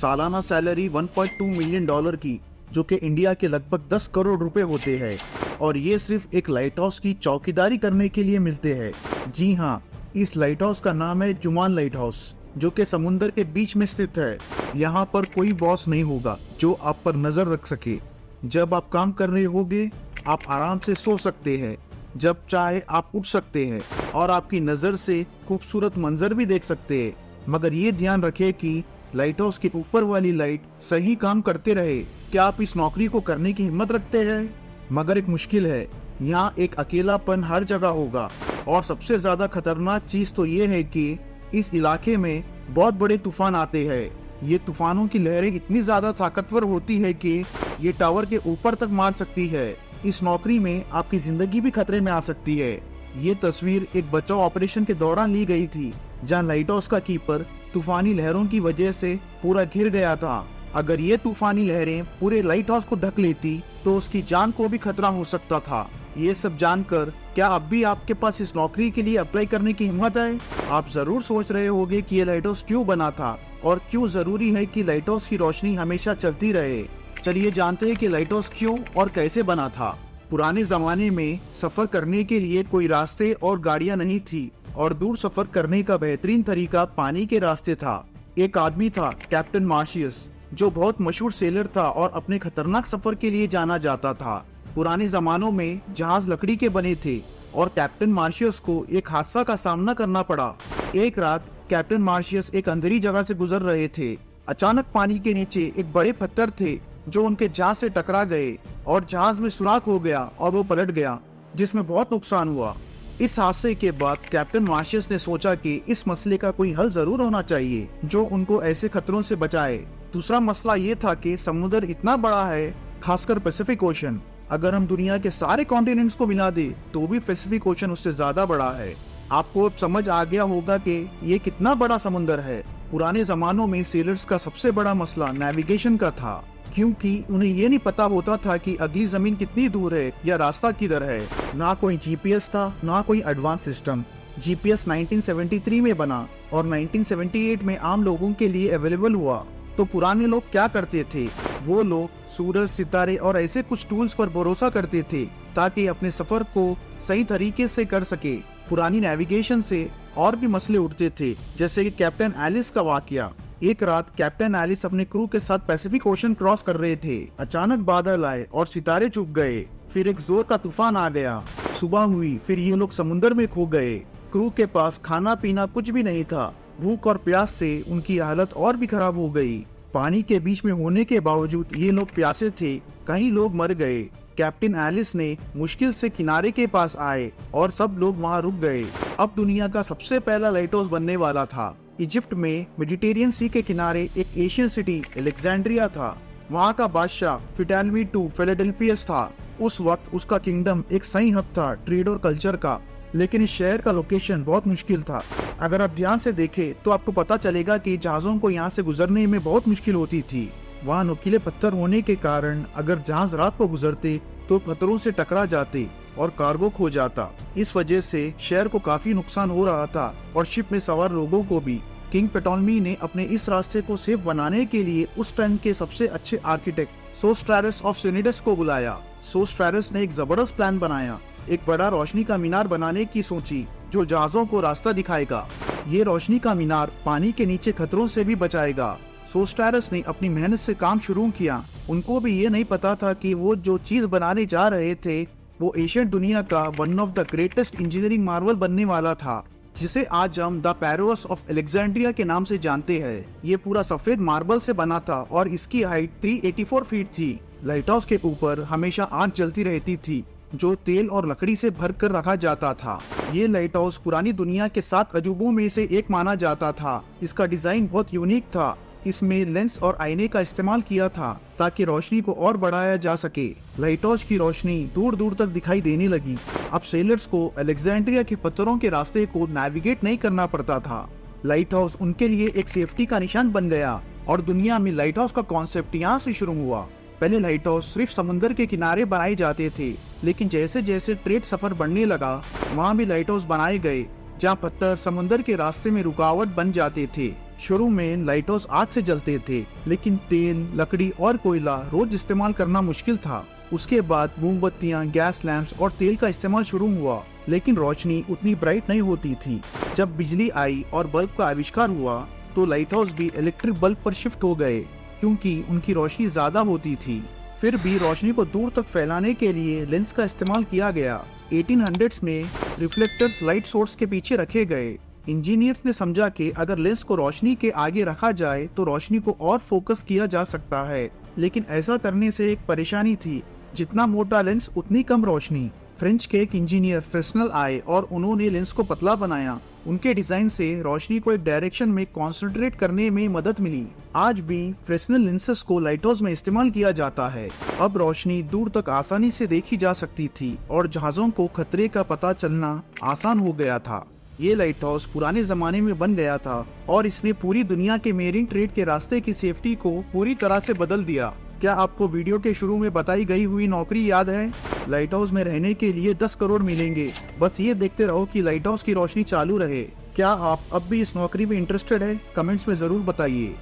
सालाना salary 1.2 million dollar की, जो कि इंडिया के लगभग 10 करोड़ रुपए होते हैं, और ये सिर्फ एक लाइट हाउस की चौकीदारी करने के लिए मिलते हैं। जी हाँ, इस लाइट हाउस का नाम है जुमान लाइट हाउस, जो कि समुंदर के बीच में स्थित है। यहाँ पर कोई बॉस नहीं होगा जो आप पर नजर रख सके। जब आप काम कर रहे होगे, आप आराम से सो सकते हैं, जब चाहे आप उठ सकते हैं और आपकी नज़र से खूबसूरत मंजर भी देख सकते हैं। मगर ये ध्यान रखें कि लाइट हाउस के ऊपर वाली लाइट सही काम करते रहे। क्या आप इस नौकरी को करने की हिम्मत रखते हैं? मगर एक मुश्किल है, यहाँ एक अकेलापन हर जगह होगा, और सबसे ज्यादा खतरनाक चीज तो ये है कि इस इलाके में बहुत बड़े तूफान आते हैं। ये तूफानों की लहरें इतनी ज्यादा ताकतवर होती है कि ये टावर के ऊपर तक मार सकती है। इस नौकरी में आपकी जिंदगी भी खतरे में आ सकती है। ये तस्वीर एक बचाव ऑपरेशन के दौरान ली गई थी, जहां लाइट हाउस का कीपर तूफानी लहरों की वजह से पूरा घिर गया था। अगर ये तूफानी लहरें पूरे लाइट हाउस को ढक लेती तो उसकी जान को भी खतरा हो सकता था। ये सब जानकर क्या अब भी आपके पास इस नौकरी के लिए अप्लाई करने की हिम्मत है? आप जरूर सोच रहे होंगे कि ये लाइट हाउस क्यों बना था और क्यों जरूरी है कि लाइट हाउस की रोशनी हमेशा चलती रहे। चलिए जानते हैं कि लाइट हाउस क्यों और कैसे बना था। पुराने जमाने में सफर करने के लिए कोई रास्ते और गाड़ियां नहीं थी, और दूर सफर करने का बेहतरीन तरीका पानी के रास्ते था। एक आदमी था, कैप्टन मार्शियस, जो बहुत मशहूर सेलर था और अपने खतरनाक सफर के लिए जाना जाता था। पुराने जमानों में जहाज लकड़ी के बने थे और कैप्टन मार्शियस को एक हादसा का सामना करना पड़ा। एक रात कैप्टन मार्शियस एक अंधेरी जगह से गुजर रहे थे। अचानक पानी के नीचे एक बड़े पत्थर थे जो उनके जहाज से टकरा गए और जहाज में सुराख हो गया और वो पलट गया, जिसमें बहुत नुकसान हुआ। इस हादसे के बाद कैप्टन मार्शियस ने सोचा कि इस मसले का कोई हल जरूर होना चाहिए जो उनको ऐसे खतरों से बचाए। दूसरा मसला ये था कि समुद्र इतना बड़ा है, खासकर पैसिफिक ओशन। अगर हम दुनिया के सारे कॉन्टिनेंट्स को मिला दे तो भी पैसिफिक ओशन उससे ज्यादा बड़ा है। आपको अब समझ आ गया होगा कि ये कितना बड़ा समुद्र है। पुराने जमानों में सेलर्स का सबसे बड़ा मसला नेविगेशन का था, क्योंकि उन्हें ये नहीं पता होता था कि अगली जमीन कितनी दूर है या रास्ता किधर है। ना कोई जीपीएस था, ना कोई एडवांस सिस्टम। जीपीएस 1973 में बना और 1978 में आम लोगों के लिए अवेलेबल हुआ। तो पुराने लोग क्या करते थे? वो लोग सूरज, सितारे और ऐसे कुछ टूल्स पर भरोसा करते थे ताकि अपने सफर को सही तरीके से कर सके। पुरानी नेविगेशन से और भी मसले उठते थे, जैसे कि कैप्टन एलिस का वाकया। एक रात कैप्टन एलिस अपने क्रू के साथ पैसिफिक ओशन क्रॉस कर रहे थे। अचानक बादल आए और सितारे चुप गए। फिर एक जोर का तूफान आ गया। सुबह हुई, फिर ये लोग समुद्र में खो गए। क्रू के पास खाना पीना कुछ भी नहीं था। भूख और प्यास से उनकी हालत और भी खराब हो गई। पानी के बीच में होने के बावजूद ये लोग प्यासे थे। कई लोग मर गए। कैप्टन एलिस ने मुश्किल से किनारे के पास आए और सब लोग वहाँ रुक गए। अब दुनिया का सबसे पहला लाइट हाउस बनने वाला था। इजिप्ट में मेडिटेरियन सी के किनारे एक एशियन सिटी अलेक्जेंड्रिया था। वहाँ का बादशाह फिटालमी II फिलाडेल्फियस था। उस वक्त उसका किंगडम एक सही हब था ट्रेड और कल्चर का, लेकिन इस शहर का लोकेशन बहुत मुश्किल था। अगर आप ध्यान से देखें तो आपको पता चलेगा कि जहाजों को यहाँ से गुजरने में बहुत मुश्किल होती थी। वहाँ नुकीले पत्थर होने के कारण अगर जहाज रात को गुजरते तो पत्थरों से टकरा जाते और कार्गो खो जाता। इस वजह से शहर को काफी नुकसान हो रहा था और शिप में सवार लोगों को भी। किंग पेटोलमी ने अपने इस रास्ते को सेफ बनाने के लिए उस टाइम के सबसे अच्छे आर्किटेक्ट सोस्ट्रैटस ऑफ सिनिडस को बुलाया। सोस्ट्रैटस ने एक जबरदस्त प्लान बनाया। एक बड़ा रोशनी का मीनार बनाने की सोची जो जहाजों को रास्ता दिखाएगा। ये रोशनी का मीनार पानी के नीचे खतरों से भी बचाएगा। सोस्ट्रैटस ने अपनी मेहनत से काम शुरू किया। उनको भी ये नहीं पता था कि वो जो चीज बनाने जा रहे थे वो एशियन दुनिया का one of the greatest engineering Marvel बनने वाला था, जिसे आज हम द पैरोस ऑफ अलेक्जेंड्रिया के नाम से जानते हैं। ये पूरा सफेद मार्बल से बना था और इसकी हाइट 384 फीट थी। लाइट हाउस के ऊपर हमेशा आग जलती रहती थी जो तेल और लकड़ी से भर कर रखा जाता था। ये लाइट हाउस पुरानी दुनिया के 7 अजूबों में से एक माना जाता था। इसका डिजाइन बहुत यूनिक था। इसमें लेंस और आईने का इस्तेमाल किया था ताकि रोशनी को और बढ़ाया जा सके। लाइट हाउस की रोशनी दूर दूर तक दिखाई देने लगी। अब सेलर्स को अलेक्जेंड्रिया के पत्थरों के रास्ते को नेविगेट नहीं करना पड़ता था। लाइट हाउस उनके लिए एक सेफ्टी का निशान बन गया और दुनिया में लाइट हाउस का कॉन्सेप्ट यहाँ से शुरू हुआ। पहले लाइट हाउस सिर्फ समुद्र के किनारे बनाए जाते थे, लेकिन जैसे जैसे ट्रेड सफर बढ़ने लगा वहाँ भी लाइट हाउस बनाए गए जहाँ पत्थर समुद्र के रास्ते में रुकावट बन जाते थे। शुरू में लाइट हाउस आग से जलते थे, लेकिन तेल, लकड़ी और कोयला रोज इस्तेमाल करना मुश्किल था। उसके बाद मोमबत्तियां, गैस लैंप्स और तेल का इस्तेमाल शुरू हुआ, लेकिन रोशनी उतनी ब्राइट नहीं होती थी। जब बिजली आई और बल्ब का आविष्कार हुआ तो लाइट हाउस भी इलेक्ट्रिक बल्ब पर शिफ्ट हो गए, क्योंकि उनकी रोशनी ज्यादा होती थी। फिर भी रोशनी को दूर तक फैलाने के लिए लेंस का इस्तेमाल किया गया। 1800s में रिफ्लेक्टर्स लाइट सोर्स के पीछे रखे गए। इंजीनियर्स ने समझा कि अगर लेंस को रोशनी के आगे रखा जाए तो रोशनी को और फोकस किया जा सकता है, लेकिन ऐसा करने से एक परेशानी थी, जितना मोटा लेंस उतनी कम रोशनी। फ्रेंच के एक इंजीनियर फ्रेस्नेल आए और उन्होंने लेंस को पतला बनाया। उनके डिजाइन से रोशनी को एक डायरेक्शन में कॉन्सेंट्रेट करने में मदद मिली। आज भी फ्रेस्नेल लेंसेस को लाइट हाउस में इस्तेमाल किया जाता है। अब रोशनी दूर तक आसानी से देखी जा सकती थी और जहाजों को खतरे का पता चलना आसान हो गया था। ये लाइट हाउस पुराने जमाने में बन गया था और इसने पूरी दुनिया के मेरीन ट्रेड के रास्ते की सेफ्टी को पूरी तरह से बदल दिया। क्या आपको वीडियो के शुरू में बताई गई हुई नौकरी याद है? लाइट हाउस में रहने के लिए 10 करोड़ मिलेंगे। बस ये देखते रहो कि लाइट हाउस की रोशनी चालू रहे। क्या आप अब भी इस नौकरी में इंटरेस्टेड है? कमेंट्स में जरूर बताइए।